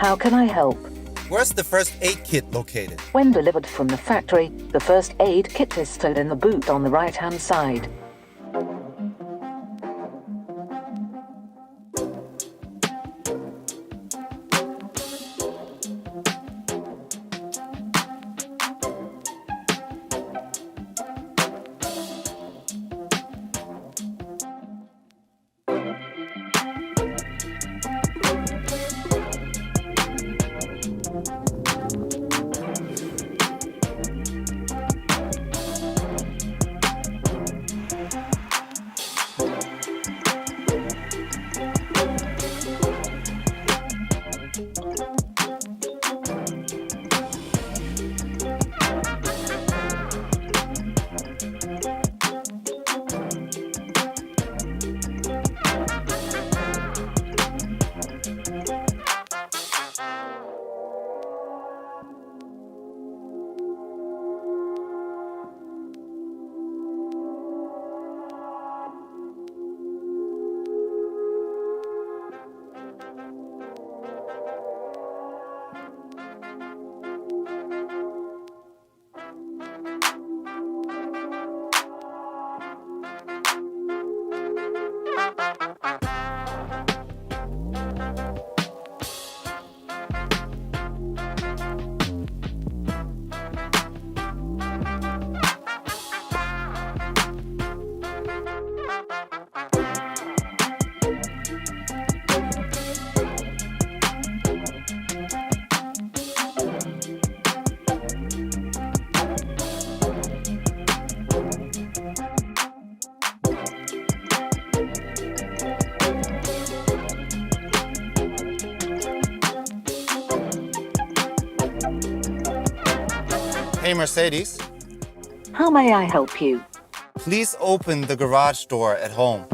How can I help? Where's the first aid kit located? When delivered from the factory, the first aid kit is stored in the boot on the right-hand side. Hey, Mercedes. How may I help you? Please open the garage door at home.